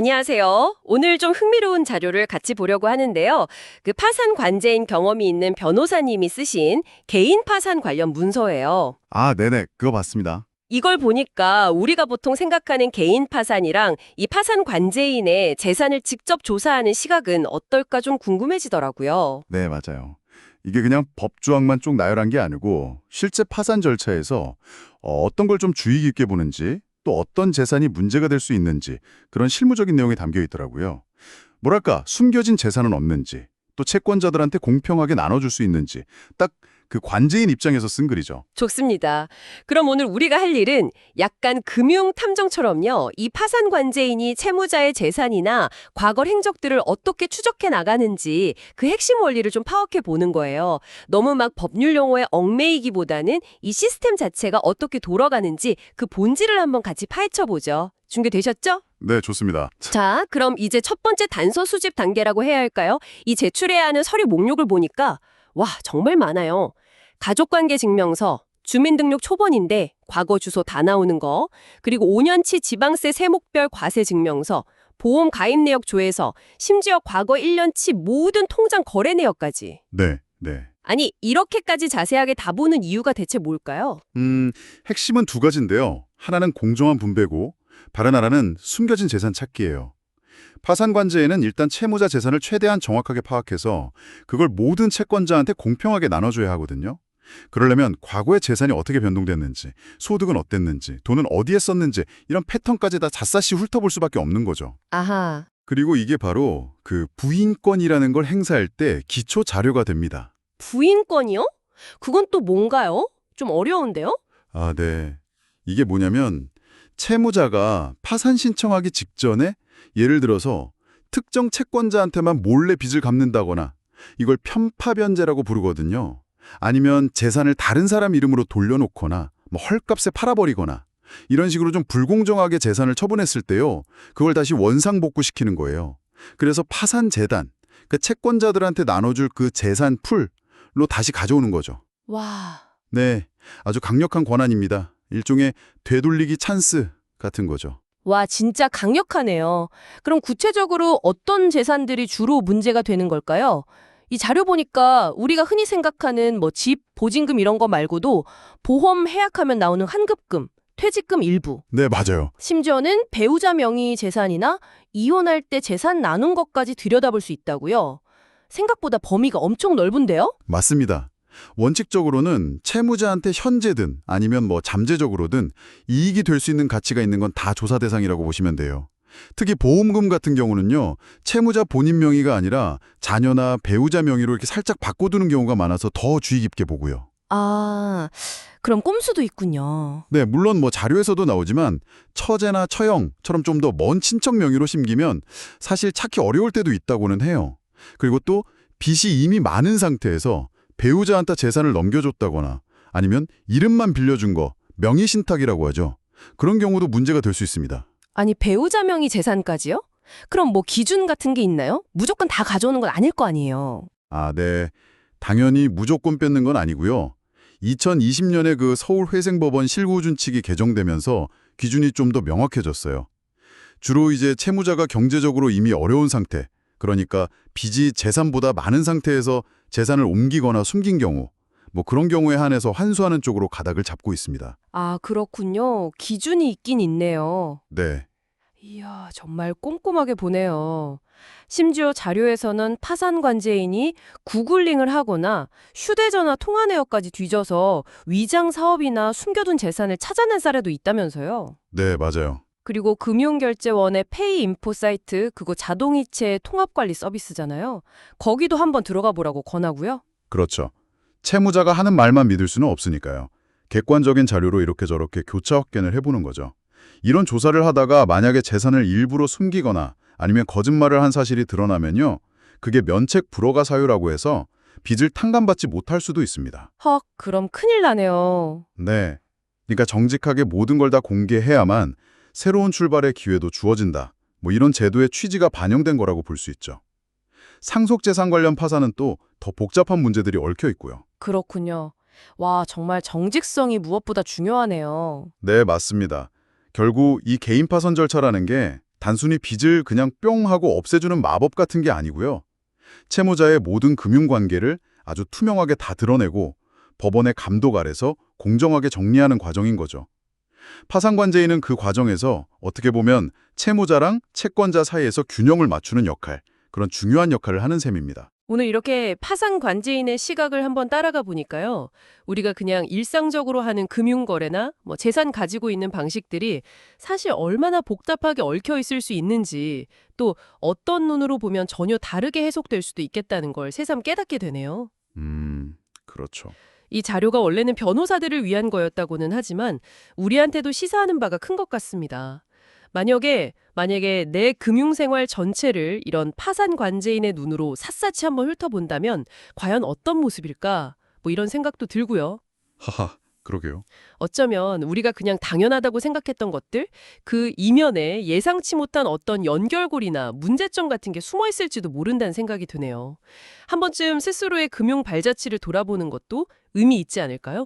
안녕하세요. 오늘 좀 흥미로운 자료를 같이 보려고 하는데요. 그 파산 관제인 경험이 있는 변호사님이 쓰신 개인 파산 관련 문서예요. 아, 네네. 그거 봤습니다. 이걸 보니까 우리가 보통 생각하는 개인 파산이랑 이 파산 관제인의 재산을 직접 조사하는 시각은 어떨까 좀 궁금해지더라고요. 네, 맞아요. 이게 그냥 법조항만 쭉 나열한 게 아니고 실제 파산 절차에서 어떤 걸 좀 주의 깊게 보는지 또 어떤 재산이 문제가 될 수 있는지 그런 실무적인 내용이 담겨 있더라고요. 뭐랄까, 숨겨진 재산은 없는지 또 채권자들한테 공평하게 나눠줄 수 있는지 딱 그 관제인 입장에서 쓴 글이죠. 좋습니다. 그럼 오늘 우리가 할 일은 약간 금융 탐정처럼요. 이 파산 관제인이 채무자의 재산이나 과거 행적들을 어떻게 추적해 나가는지 그 핵심 원리를 좀 파악해 보는 거예요. 너무 막 법률 용어에 얽매이기보다는 이 시스템 자체가 어떻게 돌아가는지 그 본질을 한번 같이 파헤쳐 보죠. 준비되셨죠? 네, 좋습니다. 자, 그럼 이제 첫 번째 단서 수집 단계라고 해야 할까요? 이 제출해야 하는 서류 목록을 보니까 와, 정말 많아요. 가족관계 증명서, 주민등록 초본인데 과거 주소 다 나오는 거, 그리고 5년치 지방세 세목별 과세 증명서, 보험 가입 내역 조회서, 심지어 과거 1년치 모든 통장 거래 내역까지. 네, 네. 아니, 이렇게까지 자세하게 다 보는 이유가 대체 뭘까요? 핵심은 두 가지인데요. 하나는 공정한 분배고 다른 하나는 숨겨진 재산 찾기예요. 파산관제에는 일단 채무자 재산을 최대한 정확하게 파악해서 그걸 모든 채권자한테 공평하게 나눠줘야 하거든요. 그러려면 과거의 재산이 어떻게 변동됐는지, 소득은 어땠는지, 돈은 어디에 썼는지 이런 패턴까지 다 샅샅이 훑어볼 수밖에 없는 거죠. 아하, 그리고 이게 바로 그 부인권이라는 걸 행사할 때 기초 자료가 됩니다. 부인권이요? 그건 또 뭔가요? 좀 어려운데요? 아, 네. 이게 뭐냐면 채무자가 파산 신청하기 직전에 예를 들어서 특정 채권자한테만 몰래 빚을 갚는다거나 이걸 편파변제라고 부르거든요. 아니면 재산을 다른 사람 이름으로 돌려놓거나 뭐 헐값에 팔아버리거나 이런 식으로 좀 불공정하게 재산을 처분했을 때요. 그걸 다시 원상복구시키는 거예요. 그래서 파산재단, 그 채권자들한테 나눠줄 그 재산 풀로 다시 가져오는 거죠. 와. 네, 아주 강력한 권한입니다. 일종의 되돌리기 찬스 같은 거죠. 와, 진짜 강력하네요. 그럼 구체적으로 어떤 재산들이 주로 문제가 되는 걸까요? 이 자료 보니까 우리가 흔히 생각하는 뭐 집, 보증금 이런 거 말고도 보험 해약하면 나오는 환급금, 퇴직금 일부, 네, 맞아요. 심지어는 배우자 명의 재산이나 이혼할 때 재산 나눈 것까지 들여다볼 수 있다고요. 생각보다 범위가 엄청 넓은데요? 맞습니다. 원칙적으로는 채무자한테 현재든 아니면 뭐 잠재적으로든 이익이 될 수 있는 가치가 있는 건 다 조사 대상이라고 보시면 돼요. 특히 보험금 같은 경우는요, 채무자 본인 명의가 아니라 자녀나 배우자 명의로 이렇게 살짝 바꿔두는 경우가 많아서 더 주의 깊게 보고요. 아, 그럼 꼼수도 있군요. 네, 물론 뭐 자료에서도 나오지만 처제나 처형처럼 좀 더 먼 친척 명의로 심기면 사실 찾기 어려울 때도 있다고는 해요. 그리고 또 빚이 이미 많은 상태에서 배우자한테 재산을 넘겨줬다거나 아니면 이름만 빌려준 거, 명의신탁이라고 하죠. 그런 경우도 문제가 될 수 있습니다. 아니, 배우자 명의 재산까지요? 그럼 뭐 기준 같은 게 있나요? 무조건 다 가져오는 건 아닐 거 아니에요. 아, 네. 당연히 무조건 뺏는 건 아니고요. 2020년에 그 서울회생법원 실구준칙이 개정되면서 기준이 좀 더 명확해졌어요. 주로 이제 채무자가 경제적으로 이미 어려운 상태, 그러니까 빚이 재산보다 많은 상태에서 재산을 옮기거나 숨긴 경우, 뭐 그런 경우에 한해서 환수하는 쪽으로 가닥을 잡고 있습니다. 아, 그렇군요. 기준이 있긴 있네요. 네. 이야, 정말 꼼꼼하게 보네요. 심지어 자료에서는 파산 관제인이 구글링을 하거나 휴대전화 통화 내역까지 뒤져서 위장 사업이나 숨겨둔 재산을 찾아낸 사례도 있다면서요. 네, 맞아요. 그리고 금융결제원의 페이인포 사이트, 그거 자동이체 통합관리 서비스잖아요. 거기도 한번 들어가 보라고 권하고요. 그렇죠. 채무자가 하는 말만 믿을 수는 없으니까요. 객관적인 자료로 이렇게 저렇게 교차 확인을 해보는 거죠. 이런 조사를 하다가 만약에 재산을 일부러 숨기거나 아니면 거짓말을 한 사실이 드러나면요. 그게 면책 불허가 사유라고 해서 빚을 탕감받지 못할 수도 있습니다. 헉, 그럼 큰일 나네요. 네. 그러니까 정직하게 모든 걸 다 공개해야만 새로운 출발의 기회도 주어진다. 뭐 이런 제도의 취지가 반영된 거라고 볼 수 있죠. 상속재산 관련 파산은 또 더 복잡한 문제들이 얽혀 있고요. 그렇군요. 와, 정말 정직성이 무엇보다 중요하네요. 네, 맞습니다. 결국 이 개인 파산 절차라는 게 단순히 빚을 그냥 뿅 하고 없애주는 마법 같은 게 아니고요. 채무자의 모든 금융관계를 아주 투명하게 다 드러내고 법원의 감독 아래서 공정하게 정리하는 과정인 거죠. 파산관제인은 그 과정에서 어떻게 보면 채무자랑 채권자 사이에서 균형을 맞추는 역할, 그런 중요한 역할을 하는 셈입니다. 오늘 이렇게 파산 관제인의 시각을 한번 따라가 보니까요. 우리가 그냥 일상적으로 하는 금융거래나 재산 가지고 있는 방식들이 사실 얼마나 복잡하게 얽혀 있을 수 있는지, 또 어떤 눈으로 보면 전혀 다르게 해석될 수도 있겠다는 걸 새삼 깨닫게 되네요. 그렇죠. 이 자료가 원래는 변호사들을 위한 거였다고는 하지만 우리한테도 시사하는 바가 큰 것 같습니다. 만약에 내 금융생활 전체를 이런 파산 관제인의 눈으로 샅샅이 한번 훑어본다면 과연 어떤 모습일까? 이런 생각도 들고요. 하하, 그러게요. 어쩌면 우리가 그냥 당연하다고 생각했던 것들, 그 이면에 예상치 못한 어떤 연결고리나 문제점 같은 게 숨어 있을지도 모른다는 생각이 드네요. 한 번쯤 스스로의 금융 발자취를 돌아보는 것도 의미 있지 않을까요?